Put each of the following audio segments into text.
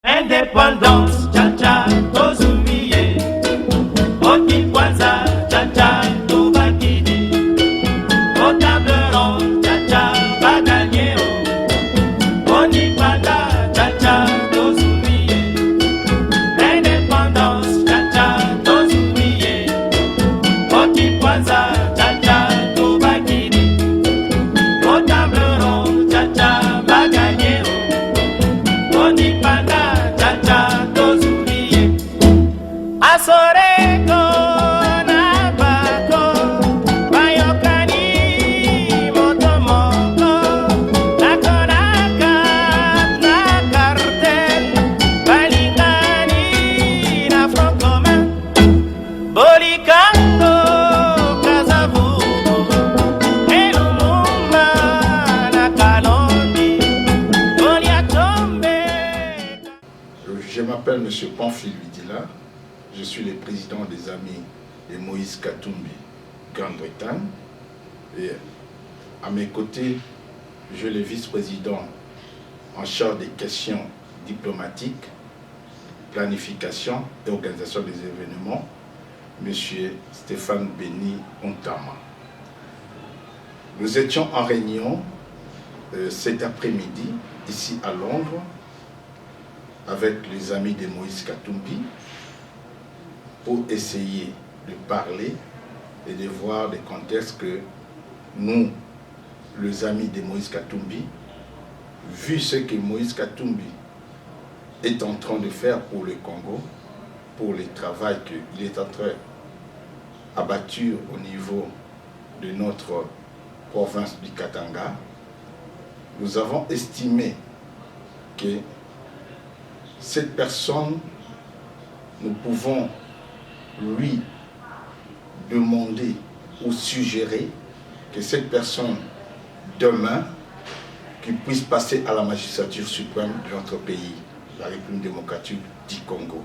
Indépendance, cha-cha, tozumiye. Oti kwanza, cha-cha, tobakidi. Au table ronde, cha-cha, baganye. Oni panda, cha-cha, tozumiye. Indépendance, cha-cha, tozumiye. Oti kwanza, cha-cha, tobakidi. Au table ronde, cha-cha, baganye. Oni panda. Asoreko na bako bayokani motomoko nakonaka na cartel balingani na front commun bolikando kazavubu elumumba na kalondi boliatombe. Je m'appelle M. Pamphile Bidila. Je suis le président des Amis de Moïse Katumbi, Grande-Bretagne. Et à mes côtés, je le vice-président en charge des questions diplomatiques, planification et organisation des événements, M. Stéphane Béni Ontama. Nous étions en réunion cet après-midi, ici à Londres, avec les amis de Moïse Katumbi, pour essayer de parler et de voir des contextes que nous, les amis de Moïse Katumbi, vu ce que Moïse Katumbi est en train de faire pour le Congo, pour le travail qu'il est en train d'abattre au niveau de notre province du Katanga, nous avons estimé que cette personne, nous pouvons lui demander ou suggérer que cette personne, demain, qu'il puisse passer à la magistrature suprême de notre pays, la République démocratique du Congo.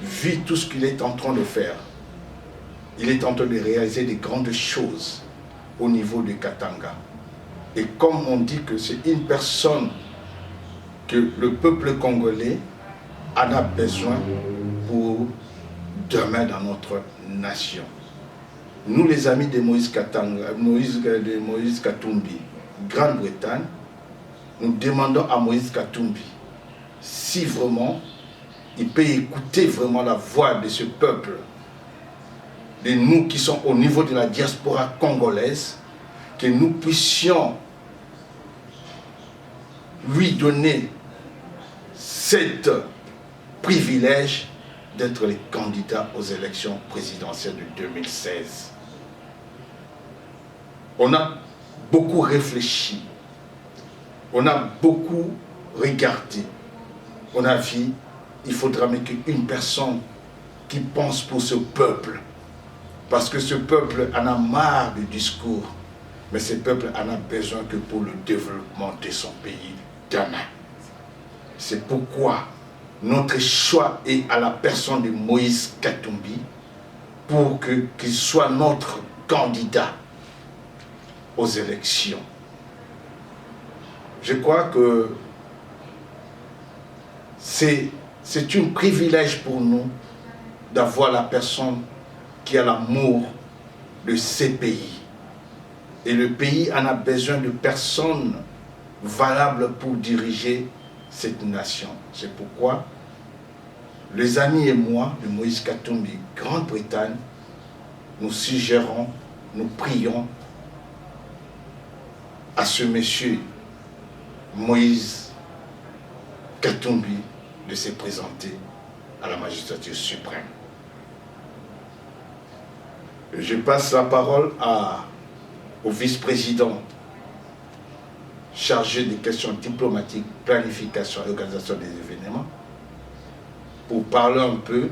Vu tout ce qu'il est en train de faire, il est en train de réaliser des grandes choses au niveau du Katanga. Et comme on dit que c'est une personne que le peuple congolais en a besoin pour demain dans notre nation. Nous, les amis de Moïse Katumbi, Grande-Bretagne, nous demandons à Moïse Katumbi si vraiment il peut écouter vraiment la voix de ce peuple, de nous qui sommes au niveau de la diaspora congolaise, que nous puissions lui donner cet privilège d'être les candidats aux élections présidentielles de 2016. On a beaucoup réfléchi, on a beaucoup regardé, on a vu, il faudra mais qu'une personne qui pense pour ce peuple, parce que ce peuple en a marre du discours, mais ce peuple en a besoin que pour le développement de son pays demain. C'est pourquoi notre choix est à la personne de Moïse Katumbi pour qu'il soit notre candidat aux élections. Je crois que c'est un privilège pour nous d'avoir la personne qui a l'amour de ces pays. Et le pays en a besoin de personnes valables pour diriger cette nation. C'est pourquoi les amis et moi de Moïse Katumbi, Grande-Bretagne, nous suggérons, nous prions à ce monsieur Moïse Katumbi de se présenter à la magistrature suprême. Je passe la parole au vice-président chargé des questions diplomatiques, planification et organisation des événements, pour parler un peu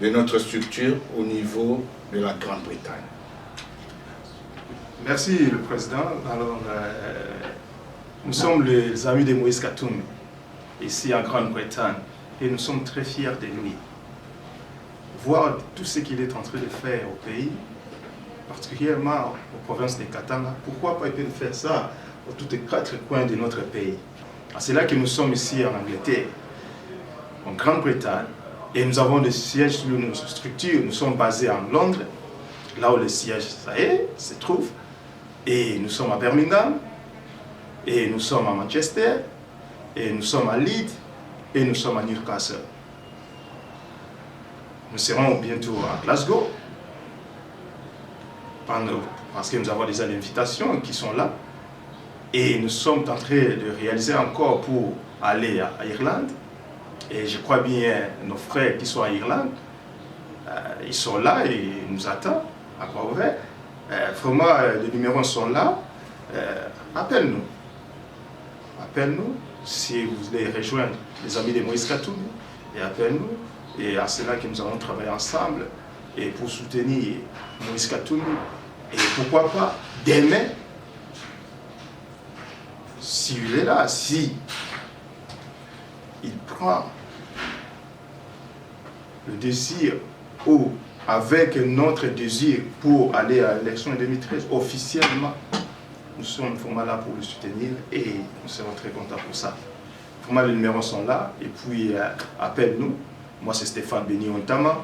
de notre structure au niveau de la Grande-Bretagne. Merci le Président. Alors, nous sommes les amis de Moïse Katumbi, ici en Grande-Bretagne, et nous sommes très fiers de lui. Voir tout ce qu'il est en train de faire au pays, particulièrement aux provinces de Katanga, pourquoi pas il peut faire ça dans tous les 4 coins de notre pays. C'est là que nous sommes ici en Angleterre, en Grande-Bretagne, et nous avons des sièges sur nos structures. Nous sommes basés en Londres, là où le siège se trouve, et nous sommes à Birmingham, et nous sommes à Manchester, et nous sommes à Leeds, et nous sommes à Newcastle. Nous serons bientôt à Glasgow, parce que nous avons déjà des invitations qui sont là. Et nous sommes en train de réaliser encore pour aller à Irlande. Et je crois bien nos frères qui sont à Irlande, ils sont là et ils nous attendent à bras ouverts. Vraiment, les numéros sont là. Appelle-nous. Appelle-nous si vous voulez rejoindre les amis de Moïse Katumbi. Et appelle-nous. Et à cela que nous allons travailler ensemble et pour soutenir Moïse Katumbi. Et pourquoi pas demain, si il est là, si il prend le désir ou avec notre désir pour aller à l'élection en 2013 officiellement, nous sommes vraiment là pour le soutenir et nous serons très contents pour ça. Vraiment, les numéros sont là et puis appelle-nous. Moi, c'est Stéphane Béni Ontama.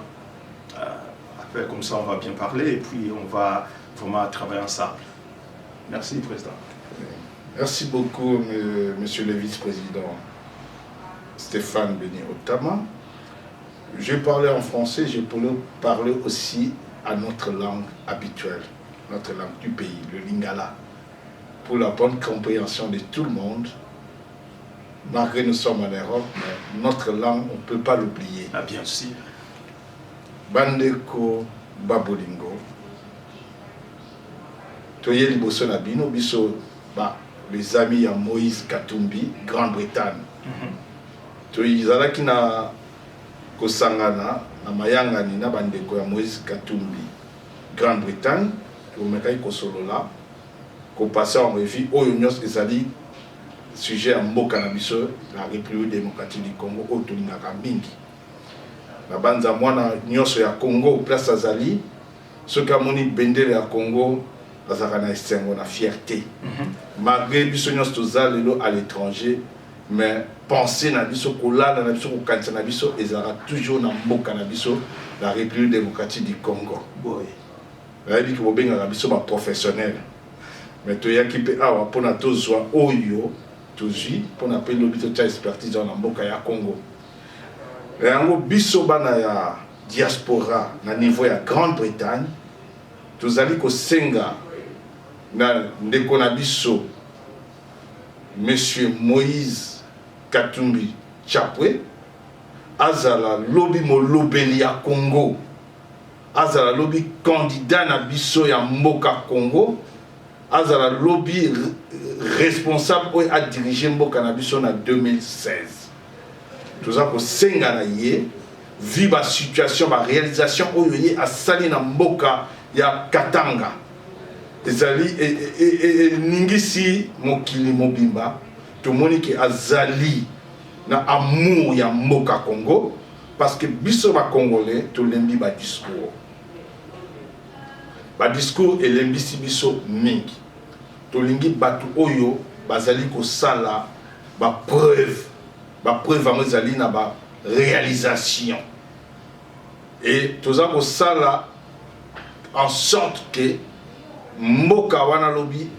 Appelle comme ça, on va bien parler et puis on va vraiment travailler ensemble. Merci, Président. Merci beaucoup, Monsieur le Vice-président Stéphane Béni Ontama. Je parlais en français, je pourrais parler aussi à notre langue habituelle, notre langue du pays, le lingala, pour la bonne compréhension de tout le monde. Malgré nous sommes en Europe, mais notre langue, on ne peut pas l'oublier. Ah, bien sûr. Bandeko Babolingo. Toye liboso na bino biso les amis à Moïse Katumbi, Grande-Bretagne. Toyizalaki na kosangana na mayangani na bandeko ya Moïse Katumbi, Grande-Bretagne. Tomekai kosolola ko passer en revue oyo nyos ezali sujet à mboka na biso la République démocratique du Congo oyo tolingaka mingi. Na banza mwana nyonso ya Congo place azali soki amoni bendele ya Congo azaka na esengo na fierté. Malgré biso nyonso toza lelo à l'étranger, mais penser na biso kolala na biso kokanisa na biso ezalaka toujours na mboka na biso la République démocratique du Congo. Nayebi ki bobengaka biso ba professionnel, mais toyaki mpe awa mpona tozwa oyo tozwi mpona mpe lobi totya expertise na mboka ya Congo. Yango biso bana ya diaspora na niveau ya Grande-Bretagne tozali kosenga na ndeko na biso Monsieur Moïse Katumbi Chapwe azala lobi molobeli ya Congo, azala lobi candidat na biso ya mboka Congo, azala lobi responsable oyo a dirigé mboka na biso na 2016. Toza kosenga na ye vi ba situation ba réalisation oyo ye asali na mboka ya Katanga ezali ningisi mokili mobimba tomoni ke azali na amour ya mboka Congo parce que biso ba congolais tolembi ba discours elembisi biso mingi tolingi batu oyo bazali kosala ba preuve yango ezali na ba réalisation et toza kosala en sorte que mboka wana lobi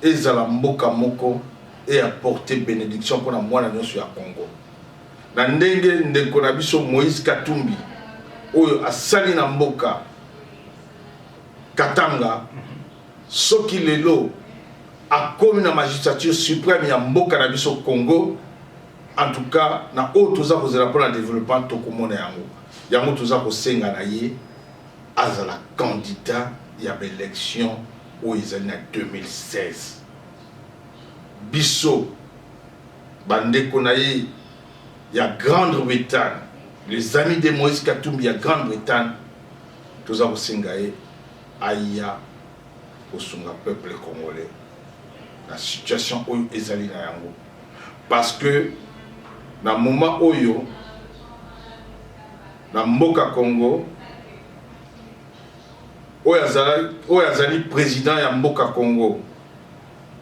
ezala mboka moko et apporter bénédiction pour la mwana nyonso ya Congo. Na ndenge ndeko na biso Moïse Katumbi oyo asali na mboka Katanga soki lelo akomi na magistrature suprême ya mboka na biso Congo, en tout cas na oyo toza kozela mpona développement tokomona yango yango toza kosenga na ye azala candidat ya baélection oyo ezali na 2016. Biso bandeko na ye ya Grande-Bretagne, les amis de Moïse Katumbi ya Grande-Bretagne, toza kosenga ye aya kosunga peuple congolais la situation oyo ezali na yango, parce que na moment oyo na mboka Congo oyo azali président ya mboka Congo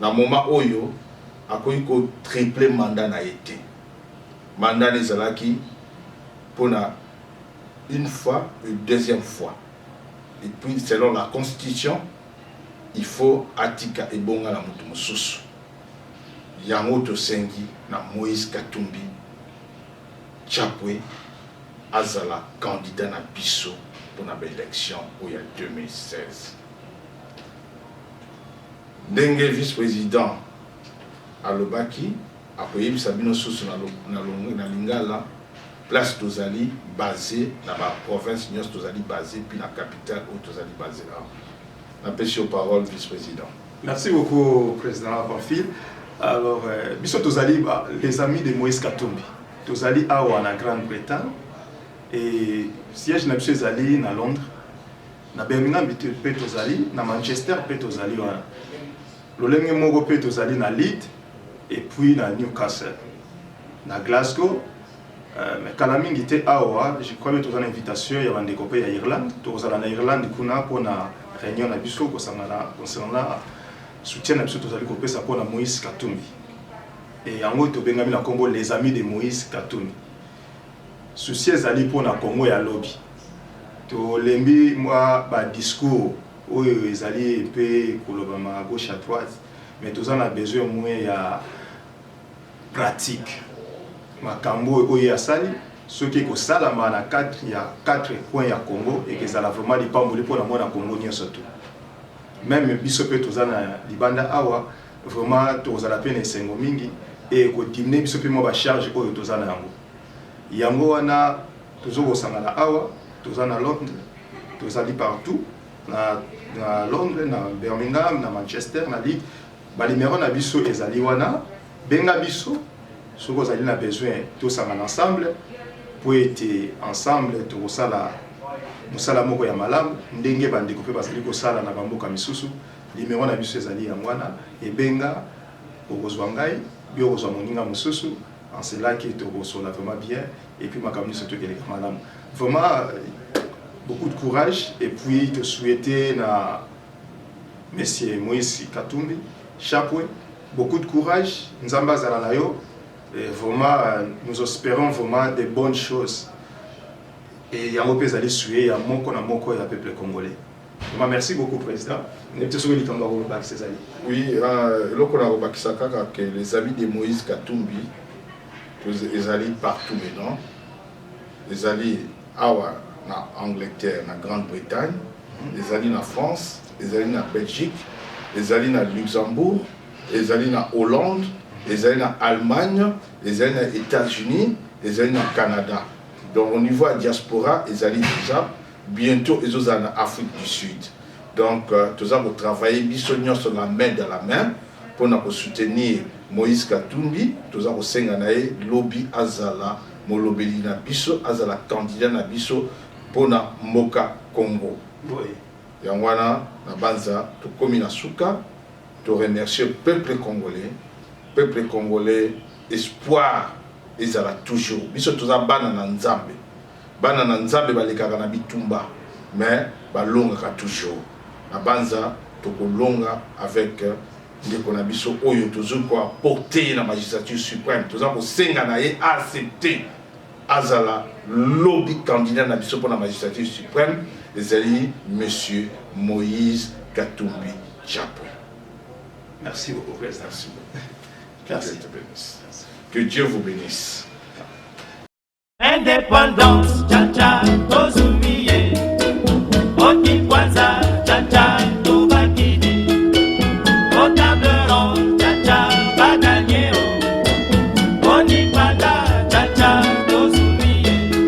na moment oyo akoki ko triple mandat na été. Mandat des alaki pour une fois, une deuxième fois. Et puis selon la constitution, il faut atika ebonga la mutu mususu. Yango to sengi na Moïse Katumbi Chapwe azala candidat na biso pour l'élection où il y a 2016. Ndenge vice-président alobaki akoyebi sabino susu na lingala place tozali basé dans la province nyos tozali basé puis la capitale où tozali basé là. Napesi parole vice-président. Merci beaucoup président Pamphile. Alors biso tozali les amis de Moïse Katumbi. Tozali awa na Grande-Bretagne et siège na biso ezali na Londres. Na Birmingham pe tozali na Manchester pe tozali wana. Lolenge moko pe tozali na Leeds et puis na Newcastle. Na Glasgow mais kala mingi te awa, je crois que tozali invitation ya bande kopé ya Irlande. Tozala na Irlande kuna pona réunion na biso concernant soutien na biso tozali kopesa pona Moïse Katumbi. Et yango tobengami na kombo les amis de Moïse Katumbi. Souci ezali pona Congo ya lobby. Tolembi moi ba discours oyo ezali pe kolobama à gauche à droite, mais tozana besoin moins ya pratique. Makambo oyo ya sali ce qui ko salama na 4 points ya Congo et que ça la vraiment lipamboli pona mona Congo nyonso tout. Même biso pe tozana libanda awa vraiment tozala pe na sengo mingi et ko dimne biso pe mo ba charge oyo tozana yango. Yango wana tozoko sangala awa tozana Londres, tozali partout na Londres, na Birmingham, na Manchester, na Leeds. Ba numéro na biso ezali wana benga biso soko zali na besoin tous ensemble pour être ensemble tokosala musala moko ya malamu ndenge bandeko pe bazali kosala na bamboka misusu. Numéro na biso ezali ya mwana ebenga okozwa ngai bio okozwa moninga mususu en cela qui est tokosola vraiment bien et puis makamni surtout keleka malamu. Vraiment beaucoup de courage et puis te souhaiter na monsieur Moïse Katumbi Chapwe beaucoup de courage nzamba zala na yo. Et vraiment, nous espérons vraiment de bonnes choses. Et il y a un peu d'aller suer, il y a moko et peuple congolais. Merci beaucoup, Président. Oui, que les amis de Moïse Katumbi, ils allaient partout maintenant. Ils allaient en Angleterre, en Grande-Bretagne, ils allaient en France, ils allaient en Belgique, ils allaient en Luxembourg, ils allaient en Hollande. Les allaient en Allemagne, les allaient aux États-Unis, les allaient au Canada. Donc au niveau de la diaspora, ils allaient déjà, bientôt ils allaient en Afrique du Sud. Donc tous avons travaillé sur la main dans la main pour nous soutenir Moïse Katumbi, tous avons séngané lobby Azala, molobeli na biso, Azala candidat na biso pour na Moka Congo. Oui. Yangwana na banza to komi na suka, to remercier le peuple congolais. Peuple congolais, espoir, ils ont toujours. Biso toza bana na nzambe. Bana na nzambe balekaka na bitumba, mais balonga toujours. Na banza tokolonga avec ndeko na biso oyo tozo ko apporter na magistrature suprême. Toza ko senga na ye accepter azala lobby candidat na biso pour la magistrature suprême, ezali monsieur Moïse Katumbi Chapwe. Merci beaucoup, président. Merci beaucoup. Merci. Que Dieu vous bénisse. Indépendance, tcha-tcha, tozumiye. Oti kwanza, tcha-tcha, tobakidi. Otableron, tcha-tcha, baganye. Oni panda, tcha-tcha, tozumiye.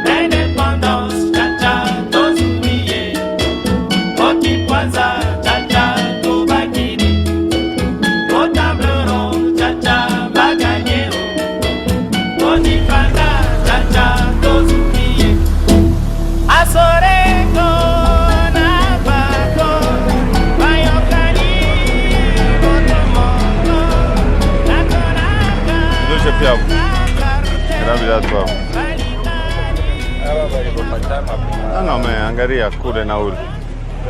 Indépendance, tcha-tcha, tozumiye. Oti kwanza, tcha-tcha, tobakidi. Otableron, Ah non, mais angalia kule na ule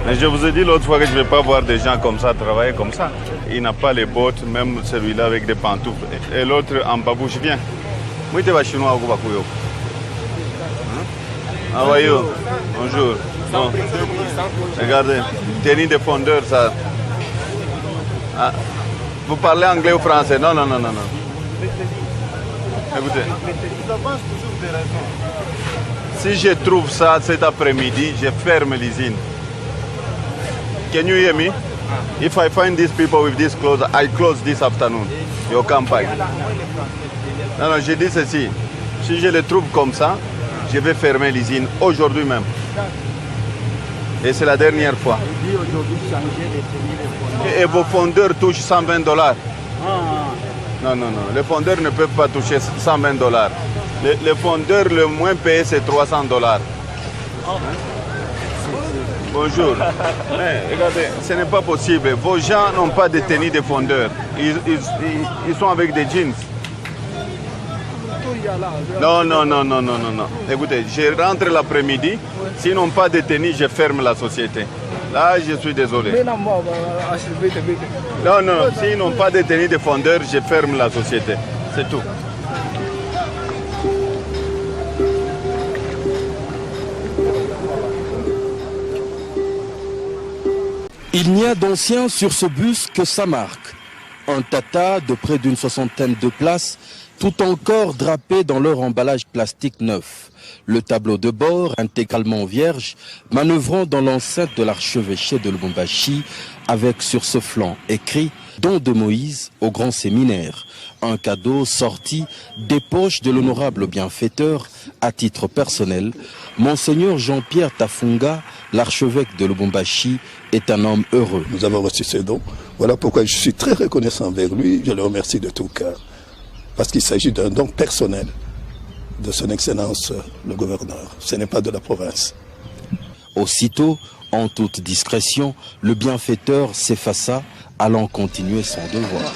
Mais je vous ai dit l'autre fois que je ne vais pas voir des gens comme ça travailler comme ça. Il n'a pas les bottes, même celui-là avec des pantoufles. Et l'autre en babouche, viens. Moi, tu vas chinois au Bakuyo. How are you? Bonjour. Bon. Regardez, tenue de fondeur, ça. Ah. Vous parlez anglais ou français? Non, non, non, non, non. Écoutez. Si je trouve ça cet après-midi, je ferme l'usine. Can you hear me? If I find these people with these clothes, I close this afternoon. You come back. Non, non, je dis ceci. Si je les trouve comme ça, je vais fermer l'usine aujourd'hui même. Et c'est la dernière fois. Et vos fondeurs touchent $120. Non, non, non. Les fondeurs ne peuvent pas toucher $120. Les fondeurs le moins payé, c'est $300. Bonjour. Mais regardez, ce n'est pas possible. Vos gens n'ont pas de tenue de fondeur. Ils sont avec des jeans. Non, non, non, non, non, non, non. Écoutez, je rentre l'après-midi. S'ils n'ont pas de tenue, je ferme la société. Là, je suis désolé. Non, non, s'ils n'ont pas de tenue de fondeur, je ferme la société. C'est tout. Il n'y a d'anciens sur ce bus que sa marque. Un Tata de près d'une 60aine de places, tout encore drapé dans leur emballage plastique neuf. Le tableau de bord, intégralement vierge, manœuvrant dans l'enceinte de l'archevêché de Lubumbashi, avec sur ce flanc écrit « Don de Moïse au grand séminaire ». Un cadeau sorti des poches de l'honorable bienfaiteur, à titre personnel. Monseigneur Jean-Pierre Tafunga, l'archevêque de Lubumbashi, est un homme heureux. Nous avons reçu ce don. Voilà pourquoi je suis très reconnaissant envers lui. Je le remercie de tout cœur. Parce qu'il s'agit d'un don personnel de son Excellence le gouverneur. Ce n'est pas de la province. Aussitôt, en toute discrétion, le bienfaiteur s'effaça, allant continuer son devoir.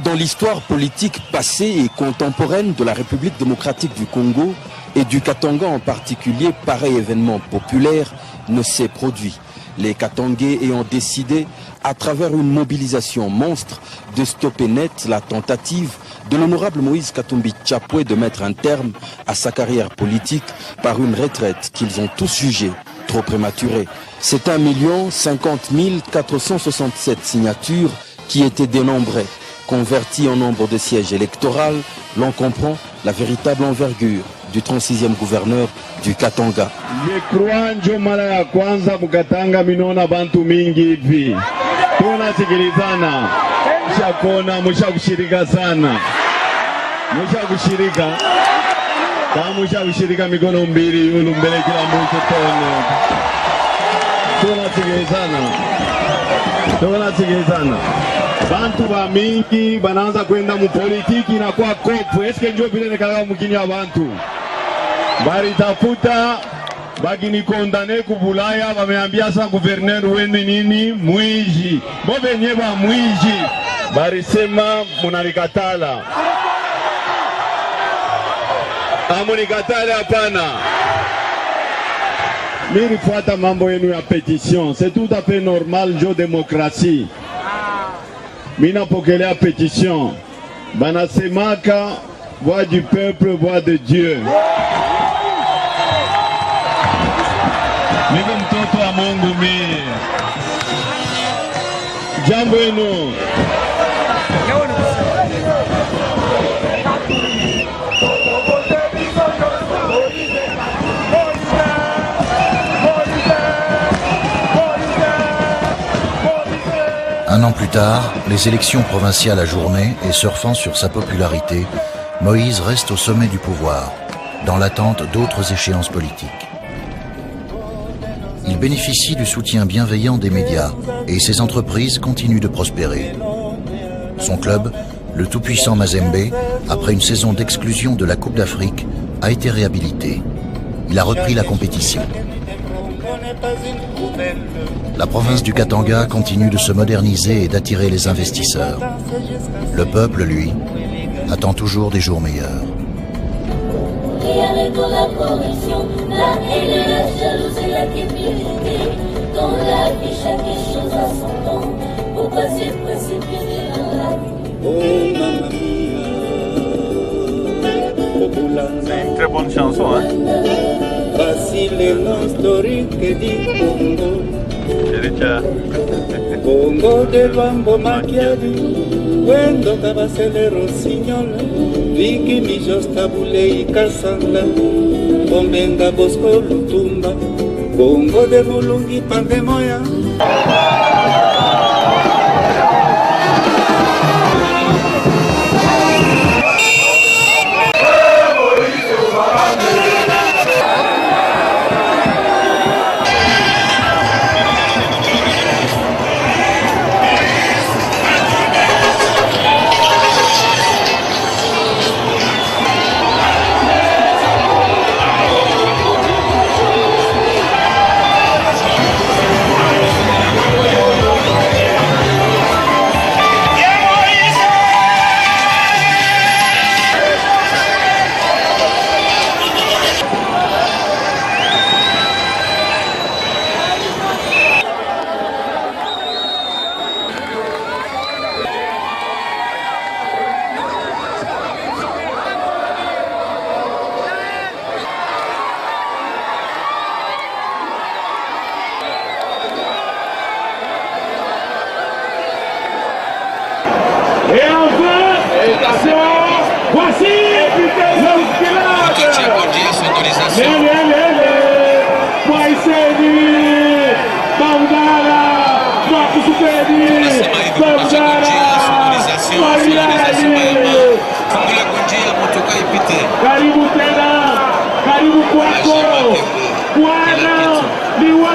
Dans l'histoire politique passée et contemporaine de la République démocratique du Congo et du Katanga en particulier, pareil événement populaire ne s'est produit. Les Katangais ayant décidé, à travers une mobilisation monstre, de stopper net la tentative de l'honorable Moïse Katumbi Tchapoué de mettre un terme à sa carrière politique par une retraite qu'ils ont tous jugée trop prématurée. C'est 1 050 467 signatures qui étaient dénombrées. Converti en nombre de sièges électoraux, l'on comprend la véritable envergure du 36e gouverneur du Katanga. Je crois njo mara ya kwanza mukatanga minona bantu mingi hivi. Tunasikilizana. Mshakona, mshakushirika sana. Mshakushirika. Kama mshakushirika mikono mbili yulu mbele kila mtu tone. Tunasikilizana. Bantu ba mingi banaanza kwenda mu politiki na kwa kopu. Eske njo vile nekala mukini ya bantu. Bari tafuta bagini kondane kubulaya bameambia sa gouverneur wenu nini mwizi. Bobe nyeba mwizi. Bari sema munalikatala. Amunikatala hapana. Mimi fuata mambo yenu ya pétition. C'est tout à fait normal, jo démocratie. Mina pokelea pétition. Banasemaka voix du peuple, voix de Dieu. Niko mtoto wa Mungu mimi. Jambo yenu. Un an plus tard, les élections provinciales ajournées et surfant sur sa popularité, Moïse reste au sommet du pouvoir, dans l'attente d'autres échéances politiques. Il bénéficie du soutien bienveillant des médias et ses entreprises continuent de prospérer. Son club, le tout-puissant Mazembe, après une saison d'exclusion de la Coupe d'Afrique, a été réhabilité. Il a repris la compétition. La province du Katanga continue de se moderniser et d'attirer les investisseurs. Le peuple, lui, attend toujours des jours meilleurs. Rien n'est dans la corruption, la haine, la jalousie, la cupidité. Dans la vie, chaque chose a son temps, pour pas se précipiter dans la vie. Oh, mamma mia, C'est une très bonne chanson, hein? Facile non story che di Congo. Congo del bambo macchiati, quando cavassele rossignol, Viki mi jostabule i kasanda, Bombenga bosco lutumba, Congo de bulungi pandemoya. Et enfin, voici l'Esquilade. Paiseni, Bangala, Bakusupedi, Bangala, Mariani. Karibu tena, karibu kwako, Bwana ni wa